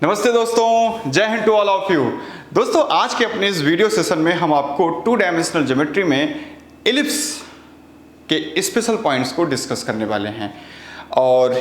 नमस्ते दोस्तों, जय Hind to all of you. दोस्तों आज के अपने इस वीडियो सेशन में हम आपको टू डायमेंशनल ज्योमेट्री में इलिप्स के स्पेशल पॉइंट्स को डिस्कस करने वाले हैं और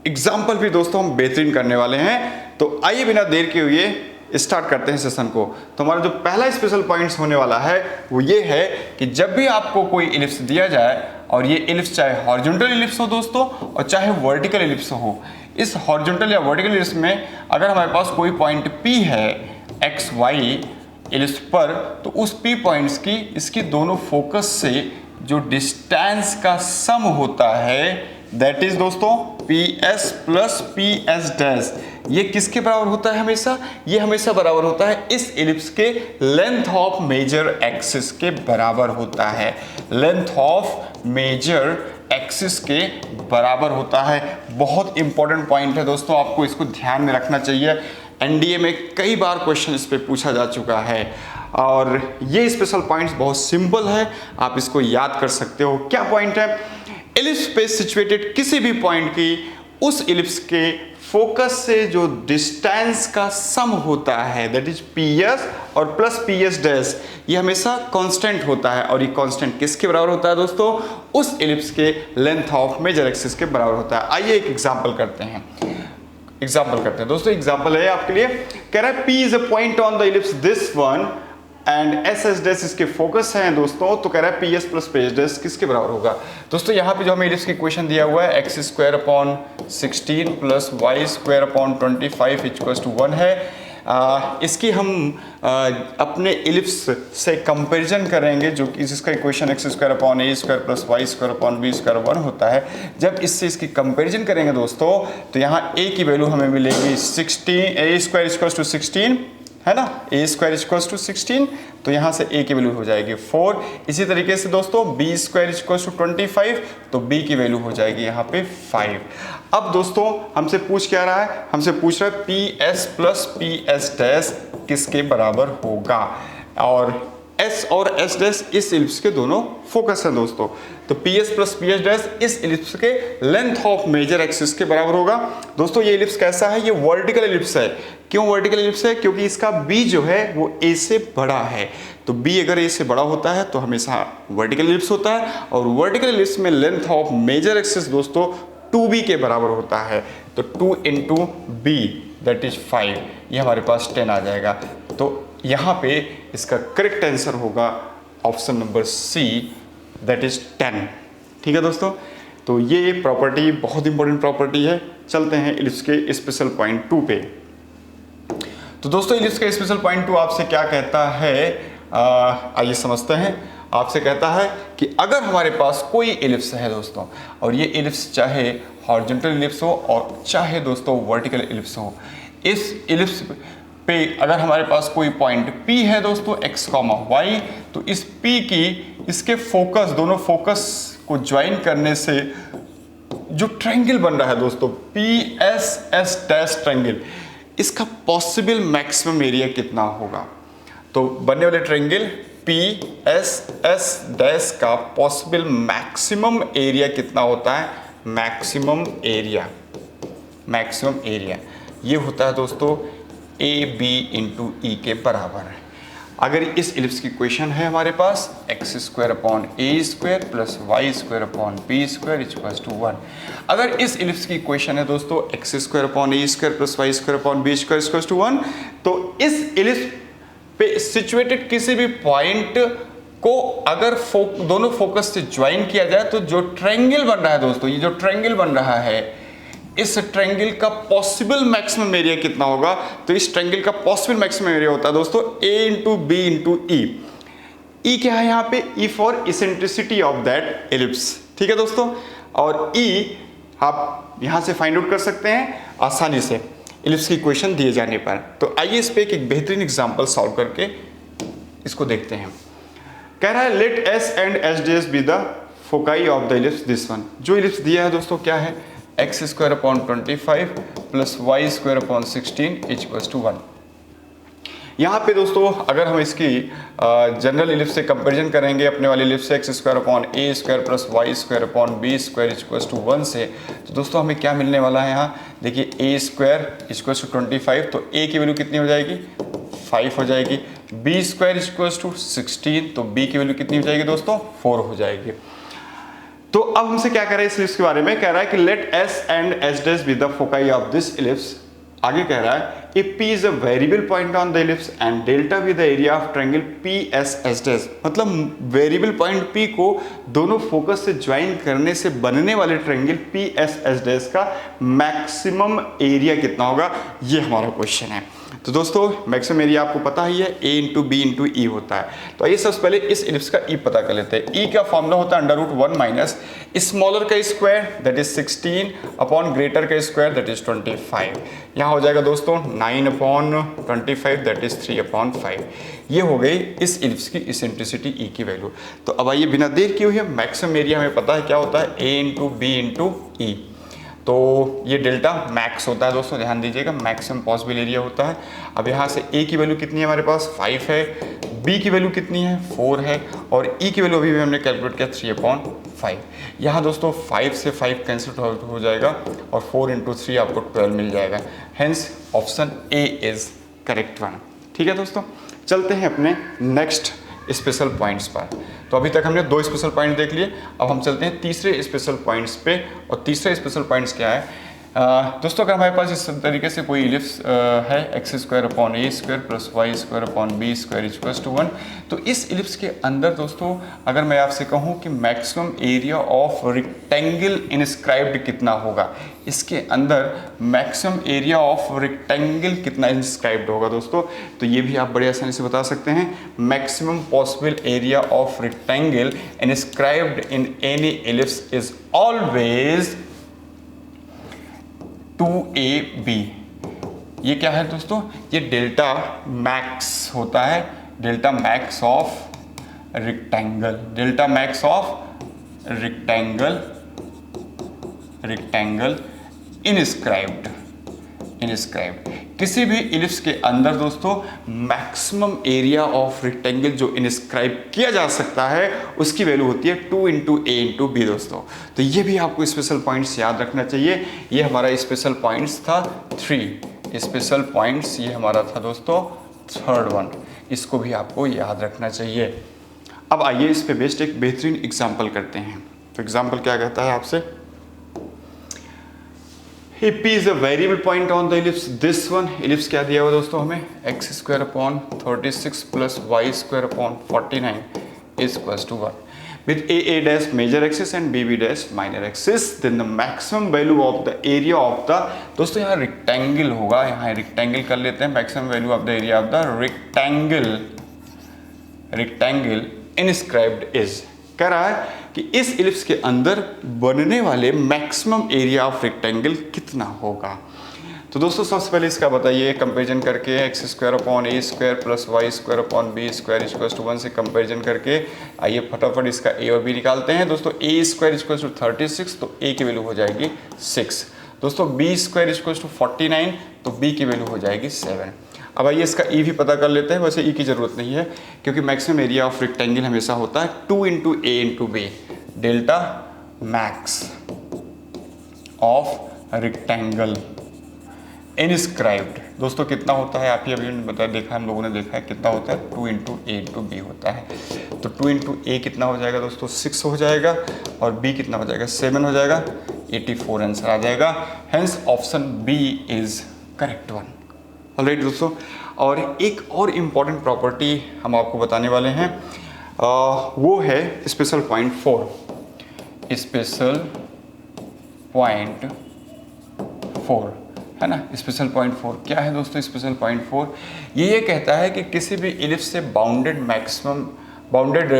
एग्जाम्पल भी दोस्तों हम बेहतरीन करने वाले हैं। तो आइए बिना देर के हुए स्टार्ट करते हैं सेशन को। तो हमारा जो पहला स्पेशल पॉइंट्स होने वाला है वो ये है कि जब भी आपको कोई इलिप्स दिया जाए और ये इलिप्स चाहे हॉरिजॉन्टल इलिप्स हो दोस्तों और चाहे वर्टिकल इलिप्स हो, इस हॉरिजॉन्टल या वर्टिकल इलिप्स में अगर हमारे पास कोई पॉइंट P है एक्स वाई इलिप्स पर, तो उस P पॉइंट्स की इसकी दोनों फोकस से जो डिस्टेंस का सम होता है दैट इज दोस्तों PS प्लस PS डैश, ये किसके बराबर होता है? हमेशा ये हमेशा बराबर होता है इस इलिप्स के लेंथ ऑफ मेजर एक्सिस के बराबर होता है। लेंथ ऑफ मेजर एक्सिस के बराबर होता है। बहुत इंपॉर्टेंट पॉइंट है दोस्तों, आपको इसको ध्यान में रखना चाहिए। एनडीए में कई बार क्वेश्चन इस पे पूछा जा चुका है और ये स्पेशल पॉइंट्स बहुत सिंपल है, आप इसको याद कर सकते हो। क्या पॉइंट है? इलिप्स पे सिचुएटेड किसी भी पॉइंट की उस इलिप्स के फोकस से जो डिस्टेंस का सम होता है दैट इज PS और प्लस PS डैश, ये हमेशा कांस्टेंट होता है और ये कांस्टेंट किसके बराबर होता है दोस्तों? उस इलिप्स के लेंथ ऑफ मेजर एक्सिस के बराबर होता है। आइए एक एग्जांपल करते हैं। दोस्तों एग्जांपल है आपके लिए, कह रहा है P is a point on the ellipse this one and SS dash इसके फोकस हैं दोस्तों, तो कह रहा है PS प्लस PS डैश किसके बराबर होगा? दोस्तों यहाँ पे जो हमें इलिप्स की इक्वेशन दिया हुआ है x square upon 16 plus y square upon 25 equals to 1 है। इसकी हम अपने इलिप्स से कंपैरिजन करेंगे जो कि जिसका equation x square upon a square plus y square upon b square 1 होता है। जब इससे इसकी कंपैरिजन करेंगे दोस्तों तो यहाँ a की वैल्यू हमें मिलेगी 16, a स्क्वायर इक्वल्स टू 16 है ना, a स्क्वायर इक्वल्स टू 16, तो यहाँ से a की वैल्यू हो जाएगी 4। इसी तरीके से दोस्तों b स्क्वायर इक्वल्स टू 25, तो b की वैल्यू हो जाएगी यहाँ पे 5। अब दोस्तों हमसे पूछ क्या रहा है? हमसे पूछ रहा है PS प्लस PS डैश किसके बराबर होगा, और S और S डैश इस इलिप्स के दोनों फोकस हैं दोस्तों। तो PS प्लस PS डैश इस इलिप्स के लेंथ ऑफ मेजर एक्सिस के बराबर होगा। दोस्तों ये इलिप्स कैसा है? ये वर्टिकल इलिप्स है। क्यों वर्टिकल इलिप्स है? क्योंकि इसका B जो है वो A से बड़ा है। तो B अगर A से बड़ा होता है तो हमेशा वर्टिकल इलिप्स होता है, और वर्टिकल इलिप्स में लेंथ ऑफ मेजर एक्सिस दोस्तों 2B के बराबर होता है। तो 2 इंटू B दैट इज 5, ये हमारे पास 10 आ जाएगा। तो यहाँ पे इसका करेक्ट आंसर होगा option number C that is 10। ठीक है दोस्तों, तो ये प्रॉपर्टी बहुत इंपॉर्टेंट प्रॉपर्टी है। चलते हैं इलिप्स के स्पेशल पॉइंट 2 पे। तो दोस्तों इलिप्स का स्पेशल पॉइंट 2 आपसे क्या कहता है, आइए समझते हैं। आपसे कहता है कि अगर हमारे पास कोई इलिप्स है दोस्तों, और ये इलिप्स चाहे हॉरिजॉन्टल इलिप्स हो और चाहे दोस्तों वर्टिकल इलिप्स हो, इस इलिप्स पे अगर हमारे पास कोई पॉइंट P है दोस्तों x, y, तो इस P की इसके फोकस, दोनों फोकस को ज्वाइन करने से जो ट्रायंगल बन रहा है दोस्तों PSS डैश ट्रायंगल, इसका पॉसिबल मैक्सिमम एरिया कितना होगा? तो बनने वाले ट्रायंगल PSS डैश का पॉसिबल मैक्सिमम एरिया कितना होता है? मैक्सिमम एरिया ये होता है दोस्तों AB इंटू E के बराबर है। अगर इस इलिप्स की इक्वेशन है हमारे पास x square upon a square plus y square upon b square equals to 1। अगर इस इलिप्स की इक्वेशन है दोस्तों x square upon a square plus y square upon b square equals to 1, तो इस इलिप्स पे सिचुएटेड किसी भी पॉइंट को अगर दोनों फोकस से ज्वाइन किया जाए तो जो ट्रायंगल बन रहा है दोस्तों, ये जो ट्रायंगल बन रहा है, इस ट्रायंगल का पॉसिबल मैक्सिमम एरिया कितना होगा? तो इस ट्रायंगल का पॉसिबल मैक्सिमम एरिया होता है दोस्तों A into B into E। E क्या है यहाँ पे? E for eccentricity of that ellipse. ठीक है दोस्तों, और E आप यहाँ से फाइंड आउट कर सकते हैं आसानी से इलिप्स की इक्वेशन दिए जाने पर। तो आइए इस पे एक बेहतरीन एग्जाम्पल सॉल्व करके इसको देखते हैं। कह रहा है let S and S dash B the foci of the ellipse this one. जो इलिप्स दिया है दोस्तों क्या है? x square upon 25 plus y square upon 16 equals to 1। यहाँ पे दोस्तों अगर हम इसकी जनरल इलिप्स से कंपैरिजन करेंगे अपने वाली इलिप्स से x square upon a square plus y square upon b square equals to 1 से, तो दोस्तों हमें क्या मिलने वाला है यहाँ देखिए, ए स्क्वायर इक्वल्स टू 25, तो ए की वैल्यू कितनी हो जाएगी 5 हो जाएगी, बी स्क्वायर इक्वल्स टू 16, तो बी की वैल्यू कितनी हो जाएगी दोस्तों 4 हो जाएगी। तो अब हमसे क्या कह रहा है इस इलिप्स के बारे में, कह रहा है कि let S and S dash B the foci of this ellipse. आगे कह रहा है if P is a variable point on the ellipse and delta be the area of triangle PSS dash, मतलब वेरिएबल पॉइंट P को दोनों focus से join करने से बनने वाले ट्रायंगल PSS dash का मैक्सिमम एरिया कितना होगा, ये हमारा क्वेश्चन है। तो दोस्तों मैक्सिमम एरिया आपको पता ही है A इंटू बी इंटू ई होता है। तो आइए सबसे पहले इस इलिप्स का ई पता कर लेते हैं। ई का फॉर्मूला होता है √1 माइनस स्मॉलर का square that is 16 upon greater का स्क्वायर दैट इज 25। यहाँ हो जाएगा दोस्तों 9 अपॉन 25 दैट इज 3/5। ये हो गई इस इलिप्स की इसेंट्रिसिटी ई की वैल्यू। तो अब आइए बिना देर किए हुए मैक्सिमम एरिया हमें पता है क्या होता है, A इंटू बी इंटू ई। तो ये डेल्टा मैक्स होता है दोस्तों, ध्यान दीजिएगा मैक्सिमम पॉसिबल एरिया होता है। अब यहाँ से ए की वैल्यू कितनी है हमारे पास 5 है, बी की वैल्यू कितनी है 4 है, और ई की वैल्यू अभी भी हमने कैलकुलेट किया 3/5। यहाँ दोस्तों 5 से 5 कैंसिल हो जाएगा और 4 इंटू 3 आपको 12 मिल जाएगा। Hence option A is correct one. ठीक है दोस्तों, चलते हैं अपने नेक्स्ट स्पेशल पॉइंट्स पर। तो अभी तक हमने 2 स्पेशल पॉइंट देख लिए, अब हम चलते हैं तीसरे स्पेशल पॉइंट्स पे। और तीसरे स्पेशल पॉइंट्स क्या है दोस्तों, अगर हमारे पास इस तरीके से कोई इलिप्स है x square upon a square plus y square upon b square equals to 1, तो इस इलिप्स के अंदर दोस्तों अगर मैं आपसे कहूँ कि maximum area of rectangle inscribed कितना होगा, इसके अंदर मैक्सिमम एरिया ऑफ रेक्टेंगल कितना इंस्क्राइब्ड होगा दोस्तों, तो ये भी आप बड़े आसानी से बता सकते हैं। Maximum possible area of rectangle inscribed in any ellipse is always 2AB। ये क्या है दोस्तों, ये डेल्टा मैक्स होता है, delta max of rectangle, delta max of rectangle inscribed किसी भी इलिप्स के अंदर दोस्तों मैक्सिमम एरिया ऑफ रेक्टेंगल जो इनस्क्राइब किया जा सकता है उसकी वैल्यू होती है 2 इंटू ए इंटू बी दोस्तों। तो ये भी आपको स्पेशल पॉइंट्स याद रखना चाहिए। ये हमारा स्पेशल पॉइंट्स था 3 स्पेशल पॉइंट्स, ये हमारा था दोस्तों 3rd वन, इसको भी आपको याद रखना चाहिए। अब आइए इस पे बेस्ड एक बेहतरीन एग्जाम्पल करते हैं। तो एग्जाम्पल क्या कहता है आपसे, If P is a variable point on the ellipse, this one ellipse क्या दिया हुआ दोस्तों हमें x square upon 36 plus y square upon 49 is equals to 1 with a dash major axis and b dash minor axis, then the maximum value of the area of the, दोस्तों यहाँ rectangle होगा, यहाँ rectangle कर लेते हैं, maximum value of the area of the rectangle inscribed is, कह रहा है कि इस इलिप्स के अंदर बनने वाले मैक्सिमम एरिया ऑफ रेक्टेंगल कितना होगा। तो दोस्तों सबसे पहले इसका बताइए कंपैरिजन करके, x square upon a square plus y square upon b square equals to 1 से कंपैरिजन करके आइए फटाफट इसका ए और बी निकालते हैं। दोस्तों ए स्क्वायर इक्वल्स टू 36, तो ए की वैल्यू हो जाएगी 6। दोस्तों बी स्क्वायर इक्वल्स टू 49, तो बी की वैल्यू हो जाएगी 7। अब आइए इसका ई भी पता कर लेते हैं। वैसे ई की ज़रूरत नहीं है क्योंकि मैक्सिमम एरिया ऑफ रेक्टेंगल हमेशा होता है 2 into a into b, delta max of rectangle inscribed दोस्तों कितना होता है, आप ही अभी बता देखा, हम लोगों ने देखा है कितना होता है 2 इंटू ए इंटू बी होता है। तो 2 इंटू ए कितना हो जाएगा दोस्तों 6 हो जाएगा, और बी कितना हो जाएगा 7 हो जाएगा, 84 आंसर आ जाएगा। Hence option B is correct one. Alright दोस्तों, और एक और इम्पॉर्टेंट प्रॉपर्टी हम आपको बताने वाले हैं, वो है स्पेशल पॉइंट 4। स्पेशल पॉइंट 4 है ना, स्पेशल पॉइंट 4 क्या है दोस्तों, स्पेशल पॉइंट 4 ये कहता है कि किसी भी इलिप्स से बाउंडेड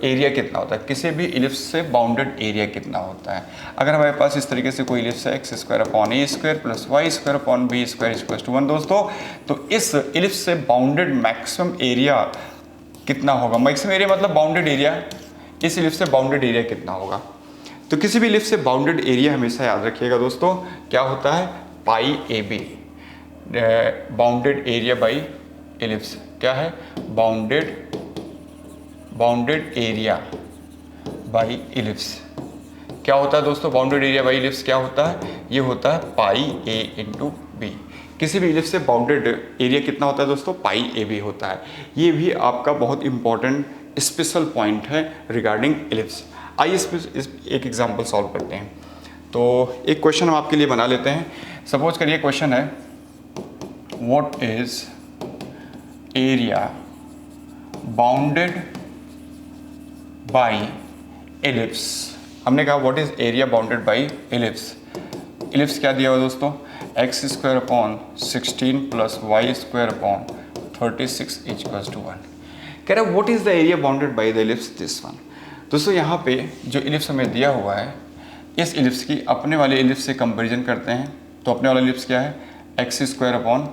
एरिया कितना होता है, किसी भी इलिप्स से बाउंडेड एरिया कितना होता है। अगर हमारे पास इस तरीके से कोई इलिप्स है x square upon a square plus y square upon b square equals to 1 दोस्तों, तो इस इलिप्स से बाउंडेड मैक्सिमम एरिया कितना होगा, मैक्सिमम एरिया मतलब बाउंडेड एरिया, इस इलिप्स से बाउंडेड एरिया कितना होगा। तो किसी भी इलिप्स से बाउंडेड एरिया हमेशा याद रखिएगा दोस्तों क्या होता है, pi A B, bounded area by ellipse क्या है, बाउंडेड एरिया बाई इलिप्स। क्या होता है दोस्तों, बाउंडेड एरिया बाई इलिप्स क्या होता है, ये होता है पाई ए इंटू बी। किसी भी इलिप्स से बाउंडेड एरिया कितना होता है दोस्तों, पाई ए बी होता है। ये भी आपका बहुत इंपॉर्टेंट स्पेशल पॉइंट है रिगार्डिंग इलिप्स। आइए इस एक एग्जांपल सॉल्व करते हैं। तो एक क्वेश्चन हम आपके लिए बना लेते हैं। सपोज करिए क्वेश्चन है what is area bounded by ellipse. हमने कहा what is area bounded by ellipse. Ellipse क्या दिया हुआ दोस्तों, x square upon 16 plus y square upon 36 equals to 1। कह रहा है what is the area bounded by the ellipse this one. दोस्तों यहाँ पे जो इलिप्स हमें दिया हुआ है, इस इलिप्स की अपने वाले इलिप्स से कंपेरिजन करते हैं। तो अपने वाला इलिप्स क्या है, x square upon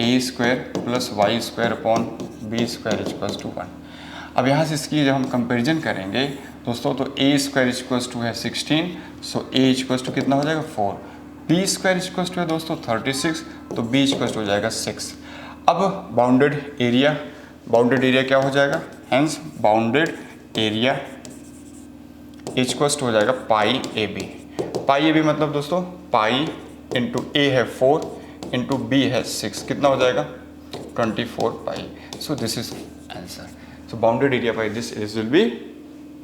a square plus y square upon b square equals to 1। अब यहाँ से इसकी जब हम कंपेरिजन करेंगे दोस्तों, तो ए स्क्वायर इक्वल्स टू है 16, सो ए इक्वल्स टू कितना हो जाएगा 4, बी स्क्वायर इक्वल्स टू है दोस्तों 36, तो बी इक्वल्स टू हो जाएगा 6। अब बाउंडेड एरिया क्या हो जाएगा, hence bounded area equals to हो जाएगा पाई A B. Pi A B मतलब दोस्तों पाई इंटू ए है 4 इंटू बी है 6, कितना हो जाएगा 24 pi. So this is answer. So bounded area by this is will be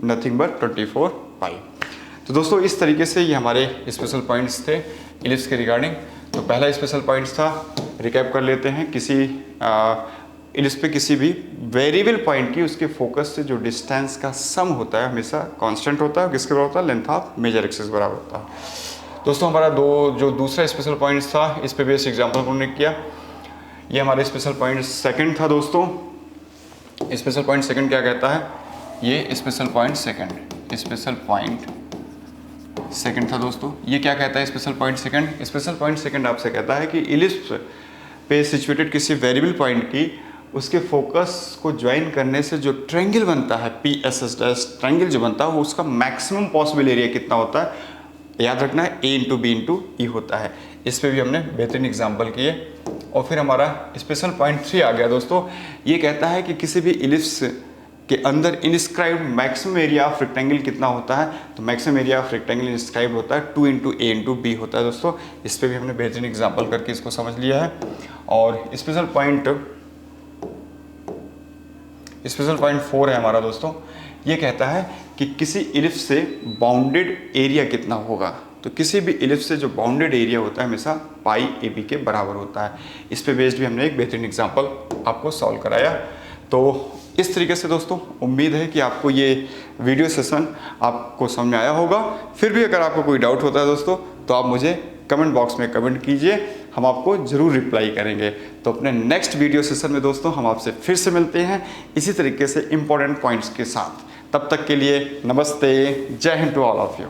nothing but 24 pi. तो दोस्तों इस तरीके से ये हमारे स्पेशल पॉइंट्स थे इलिप्स के रिगार्डिंग। तो पहला स्पेशल पॉइंट्स था, रिकैप कर लेते हैं, किसी इलिप्स पे किसी भी वेरिएबल पॉइंट की उसके फोकस से जो डिस्टेंस का सम होता है हमेशा कांस्टेंट होता है, किसके बराबर होता है, लेंथ ऑफ मेजर एक्सिस बराबर होता है। दोस्तों हमारा जो दूसरा स्पेशल पॉइंट्स था, इस पे बेस्ड एग्जाम्पल हमने किया। ये हमारे स्पेशल पॉइंट सेकंड था दोस्तों। स्पेशल पॉइंट सेकंड क्या कहता है, ये स्पेशल पॉइंट सेकंड था दोस्तों। ये क्या कहता है स्पेशल पॉइंट सेकंड आपसे कहता है कि इलिप्स पे सिचुएटेड किसी वेरिएबल पॉइंट की उसके फोकस को ज्वाइन करने से जो ट्रायंगल बनता है, P S S dash triangle जो बनता है, वो उसका मैक्सिमम पॉसिबल एरिया कितना होता है, याद रखना है ए इंटू बी इंटू ई होता है। इस पे भी हमने बेहतरीन एग्जाम्पल किए। और फिर हमारा स्पेशल पॉइंट 3 आ गया दोस्तों। ये कहता है कि किसी भी इलिप्स के अंदर inscribed maximum area of rectangle कितना होता है, तो maximum area of rectangle inscribed होता है 2 इंटू ए इंटू बी होता है दोस्तों। इस पे भी हमने बेहतरीन एग्जाम्पल करके इसको समझ लिया है। और स्पेशल पॉइंट 4 है हमारा दोस्तों। ये कहता है कि किसी इलिप्स से बाउंडेड एरिया कितना होगा, तो किसी भी इलिप्स से जो बाउंडेड एरिया होता है हमेशा पाई ए बी के बराबर होता है। इस पे बेस्ड भी हमने एक बेहतरीन एग्जाम्पल आपको सॉल्व कराया। तो इस तरीके से दोस्तों उम्मीद है कि आपको ये वीडियो सेशन आपको समझ में आया होगा। फिर भी अगर आपको कोई डाउट होता है दोस्तों, तो आप मुझे कमेंट बॉक्स में कमेंट कीजिए, हम आपको ज़रूर रिप्लाई करेंगे। तो अपने नेक्स्ट वीडियो सेशन में दोस्तों हम आपसे फिर से मिलते हैं इसी तरीके से इंपॉर्टेंट पॉइंट्स के साथ। तब तक के लिए नमस्ते, जय Hind to all of you.